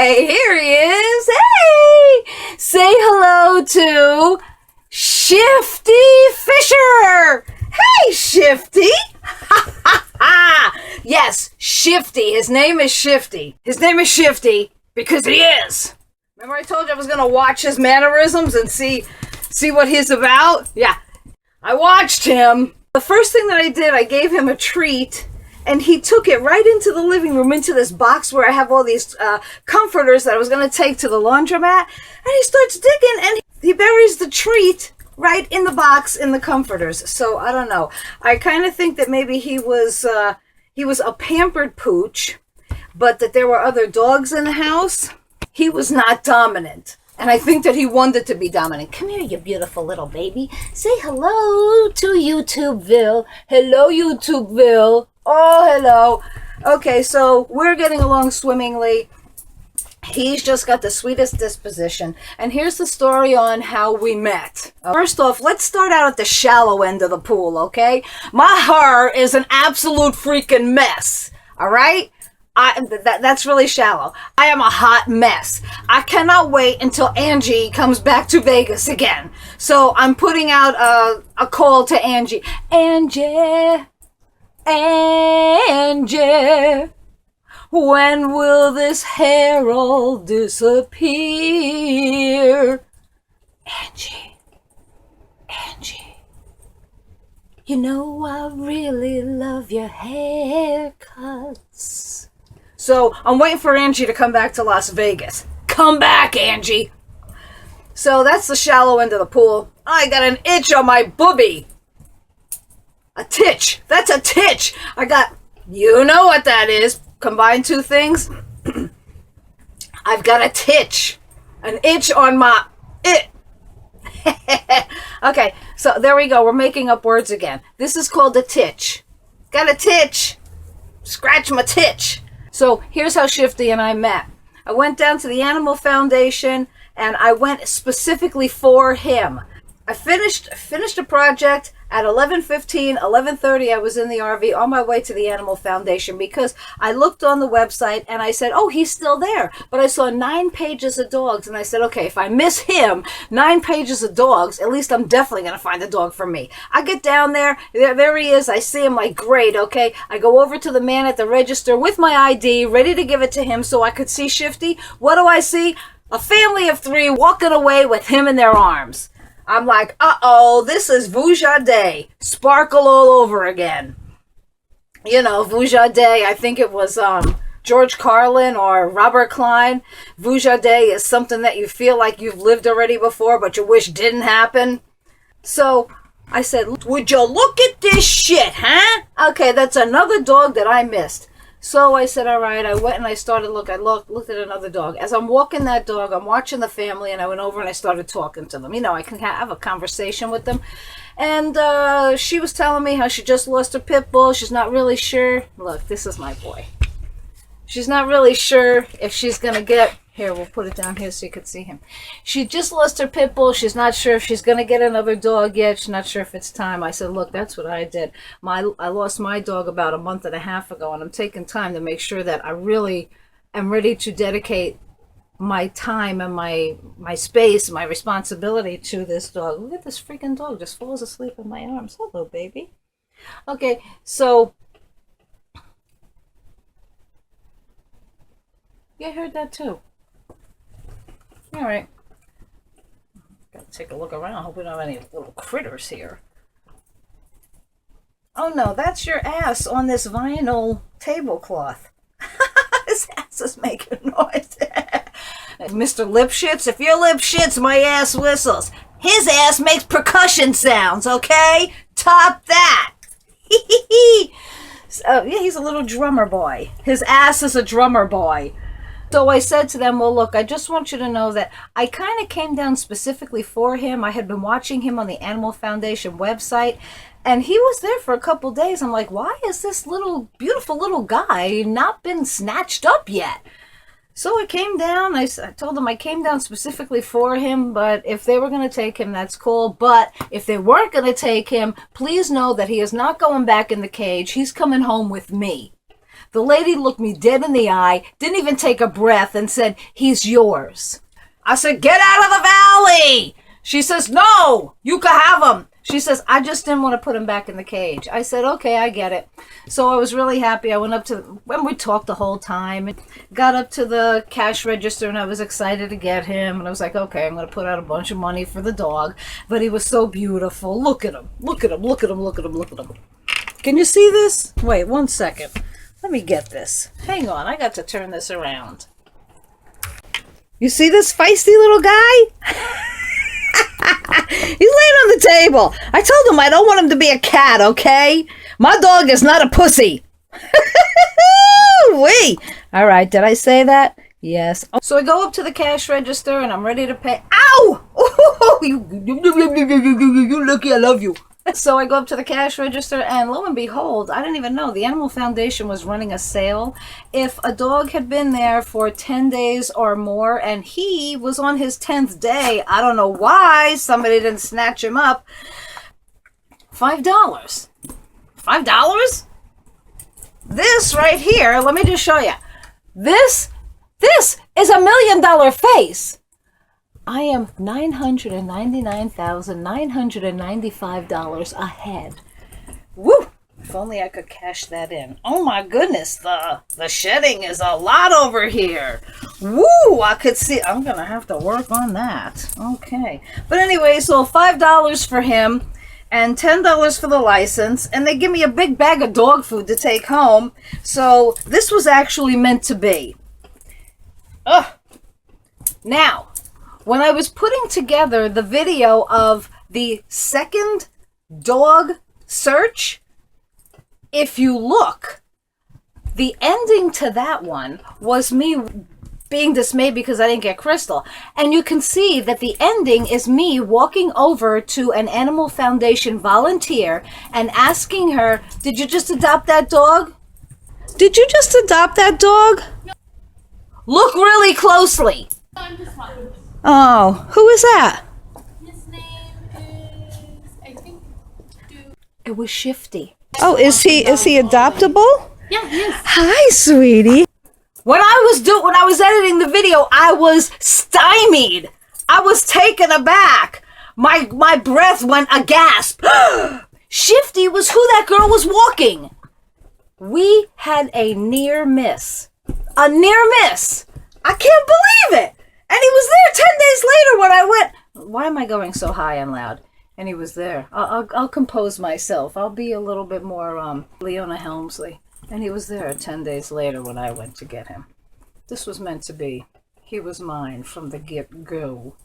Okay, here he is. Hey! Say hello to Shifty Fisher. Hey, Shifty. Yes, Shifty. His name is Shifty. His name is Shifty because he is. Remember I told you I was going to watch his mannerisms and see what he's about? Yeah, I watched him. The first thing that I did, I gave him a treat. And he took it right into the living room, into this box where I have all these comforters that I was going to take to the laundromat. And he starts digging, and he buries the treat right in the box in the comforters. So I don't know. I kind of think that maybe he was a pampered pooch, but that there were other dogs in the house. He was not dominant. And I think that he wanted to be dominant. Come here, you beautiful little baby. Say hello to YouTubeville. Hello, YouTubeville. Oh, hello. Okay, so we're getting along swimmingly. He's just got the sweetest disposition. And here's the story on how we met. First off, let's start out at the shallow end of the pool, okay? My hair is an absolute freaking mess, all right? That's really shallow. I am a hot mess. I cannot wait until Angie comes back to Vegas again. So I'm putting out a call to Angie. Angie, when will this hair all disappear? Angie, you know I really love your haircuts. So I'm waiting for Angie to come back to Las Vegas. Come back, Angie. So that's the shallow end of the pool. I got an itch on my boobie. A titch. That's a titch. I got, you know what that is. Combine two things. I've got a titch. An itch on my it. Okay, so there we go. We're making up words again. This is called a titch. Got a titch. Scratch my titch. So here's how Shifty and I met. I went down to the Animal Foundation and I went specifically for him. I finished a project at 11:15, 11:30. I was in the RV on my way to the Animal Foundation because I looked on the website and I said, oh, he's still there. But I saw 9 pages of dogs and I said, okay, if I miss him, 9 pages of dogs, at least I'm definitely going to find a dog for me. I get down there he is. I see him, like, great, okay. I go over to the man at the register with my ID, ready to give it to him so I could see Shifty. What do I see? A family of 3 walking away with him in their arms. I'm like, uh-oh, this is Vujade. Sparkle all over again. You know, Vujade, I think it was George Carlin or Robert Klein. Vujade is something that you feel like you've lived already before, but you wish didn't happen. So I said, would you look at this shit, huh? Okay, that's another dog that I missed. So I said, all right, I went and I started look. I looked at another dog. As I'm walking that dog, I'm watching the family, and I went over and I started talking to them. You know, I can have a conversation with them. And she was telling me how she just lost her pit bull. She's not really sure. Look, this is my boy. She's not really sure if she's going to get... Here, we'll put it down here so you can see him. She just lost her pit bull. She's not sure if she's going to get another dog yet. She's not sure if it's time. I said, look, that's what I did. I lost my dog about a month and a half ago, and I'm taking time to make sure that I really am ready to dedicate my time and my space, my responsibility to this dog. Look at this freaking dog. Just falls asleep in my arms. Hello, baby. Okay, so... Yeah, I heard that too. All right. Gotta take a look around. Hope we don't have any little critters here. Oh no, that's your ass on this vinyl tablecloth. His ass is making noise. Mr. Lipshits, if your lip shits, my ass whistles. His ass makes percussion sounds, okay? Top that. So, yeah, he's a little drummer boy. His ass is a drummer boy. So I said to them, well, look, I just want you to know that I kind of came down specifically for him. I had been watching him on the Animal Foundation website, and he was there for a couple days. I'm like, why is this little, beautiful little guy not been snatched up yet? So I came down. I told them I came down specifically for him, but if they were going to take him, that's cool. But if they weren't going to take him, please know that he is not going back in the cage. He's coming home with me. The lady looked me dead in the eye, didn't even take a breath, and said, "He's yours." I said, "Get out of the valley." She says, "No, you can have him." She says, "I just didn't want to put him back in the cage." I said, "Okay, I get it." So I was really happy. I went up to, when we talked the whole time, and got up to the cash register, and I was excited to get him. And I was like, okay, I'm going to put out a bunch of money for the dog. But he was so beautiful. Look at him. Look at him. Look at him. Look at him. Look at him. Can you see this? Wait, 1 second. Let me get this. Hang on. I got to turn this around. You see this feisty little guy? He's laying on the table. I told him I don't want him to be a cat, okay? My dog is not a pussy. Wait. All right, did I say that? Yes. So I go up to the cash register and I'm ready to pay. Ow! Oh, you lucky, I love you. So I go up to the cash register, and lo and behold, I didn't even know the Animal Foundation was running a sale. If a dog had been there for 10 days or more, and he was on his 10th day, I don't know why somebody didn't snatch him up, $5. $5? This right here, let me just show you. This is $1 million face. I am $999,995 ahead. Woo! If only I could cash that in. Oh my goodness, the shedding is a lot over here. Woo! I could see. I'm going to have to work on that. Okay. But anyway, so $5 for him and $10 for the license. And they give me a big bag of dog food to take home. So this was actually meant to be. Ugh. Now, when I was putting together the video of the second dog search, if you look, the ending to that one was me being dismayed because I didn't get Crystal. And you can see that the ending is me walking over to an Animal Foundation volunteer and asking her, "Did you just adopt that dog? Did you just adopt that dog?" No. Look really closely. I'm just fine. Oh, who is that? His name is, I think, It was Shifty. Oh, is he adoptable? Yeah, he is. Hi, sweetie. When I was editing the video, I was stymied. I was taken aback. My breath went a gasp. Shifty was who that girl was walking. We had a near miss. A near miss. I can't believe it. And he was there 10 days later when I went. Why am I going so high and loud? And he was there. I'll compose myself. I'll be a little bit more Leona Helmsley. And he was there 10 days later when I went to get him. This was meant to be. He was mine from the get-go.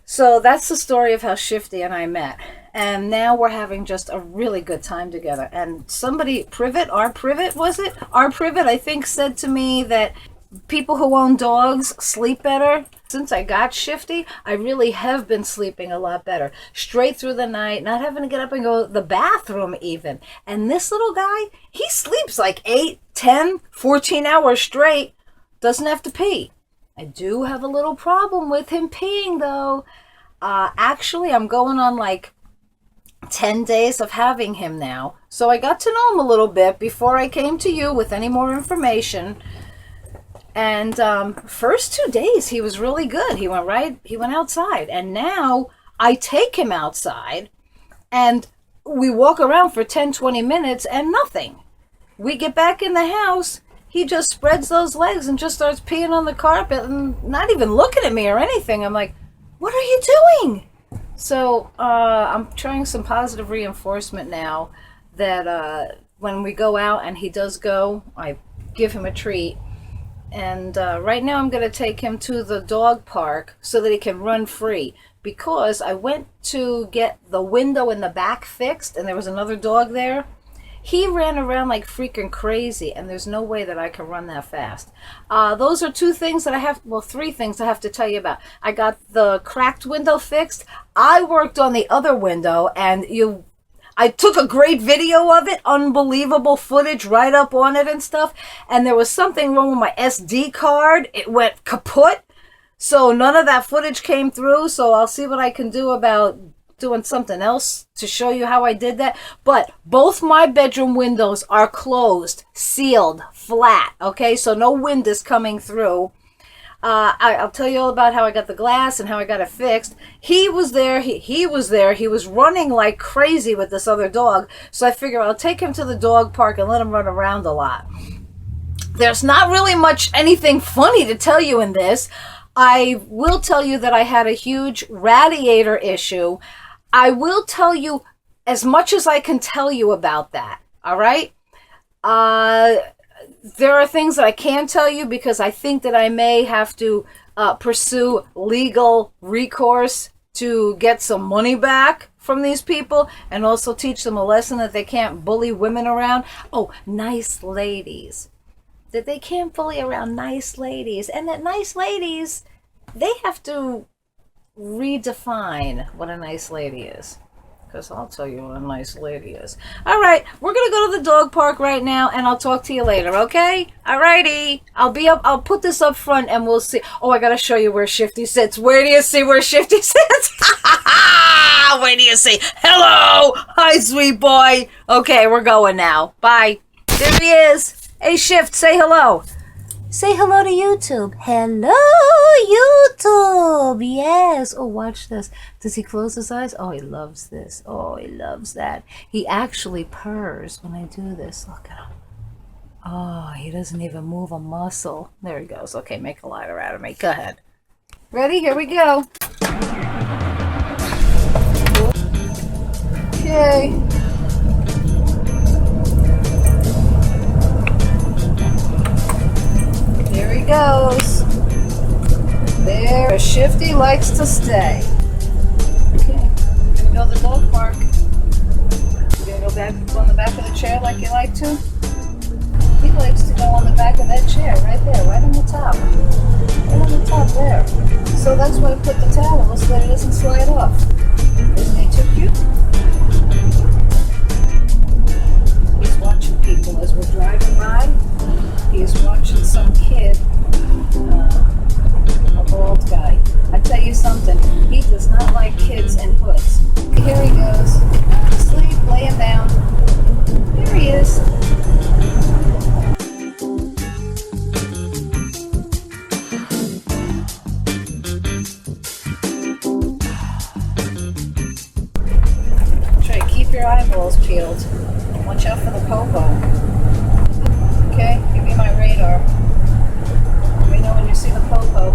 So that's the story of how Shifty and I met. And now we're having just a really good time together. And somebody, our Privet, I think, said to me that people who own dogs sleep better. Since I got Shifty, I really have been sleeping a lot better. Straight through the night, not having to get up and go to the bathroom even. And this little guy, he sleeps like 8, 10, 14 hours straight. Doesn't have to pee. I do have a little problem with him peeing though. Actually, I'm going on like 10 days of having him now. So I got to know him a little bit before I came to you with any more information. And first 2 days he was really good. He went outside, and now I take him outside and we walk around for 10-20 minutes and nothing. We get back in the house, he just spreads those legs and just starts peeing on the carpet and not even looking at me or anything. I'm like, what are you doing? So I'm trying some positive reinforcement now that when we go out and he does go, I give him a treat. And right now I'm going to take him to the dog park so that he can run free, because I went to get the window in the back fixed and there was another dog there. He ran around like freaking crazy, and there's no way that I can run that fast. Those are 2 things that I have, well, 3 things I have to tell you about. I got the cracked window fixed. I worked on the other window, and I took a great video of it, unbelievable footage right up on it and stuff. And there was something wrong with my SD card. It went kaput. So none of that footage came through. So I'll see what I can do about doing something else to show you how I did that. But both my bedroom windows are closed, sealed, flat. Okay, so no wind is coming through. I'll tell you all about how I got the glass and how I got it fixed. He was there. He was there. He was running like crazy with this other dog. So I figure I'll take him to the dog park and let him run around a lot. There's not really much anything funny to tell you in this. I will tell you that I had a huge radiator issue. I will tell you as much as I can tell you about that. All right? There are things that I can't tell you because I think that I may have to pursue legal recourse to get some money back from these people and also teach them a lesson that they can't bully women around. Oh, nice ladies. That they can't bully around nice ladies. And that nice ladies, they have to redefine what a nice lady is. Because I'll tell you what a nice lady is. All right, we're going to go to the dog park right now, and I'll talk to you later, okay? All righty. I'll put this up front, and we'll see. Oh, I got to show you where Shifty sits. Where do you see where Shifty sits? Where do you see? Hello. Hi, sweet boy. Okay, we're going now. Bye. There he is. Hey, Shift, say hello. Say hello to YouTube. Hello, YouTube. Yes. Oh, watch this. Does he close his eyes? Oh, he loves this. Oh, he loves that. He actually purrs when I do this. Look at him. Oh, he doesn't even move a muscle. There he goes. Okay, make a lighter out of me. Go ahead. Ready? Here we go. Okay. There he goes. There, Shifty likes to stay. Okay, we're gonna go to the dog park. We're gonna go back on the back of the chair like you like to. He likes to go on the back of that chair, right there, right on the top. Right on the top there. So that's why I put the towel so that it doesn't slide off. Isn't he too cute? He's watching people as we're driving by. He is watching some kid, a bald guy. I tell you something, he does not like kids in hoods. Here he goes. Sleep, laying down. Here he is. Try to keep your eyeballs peeled. Watch out for the popo. Okay, give me my radar. Let me know when you see the popo.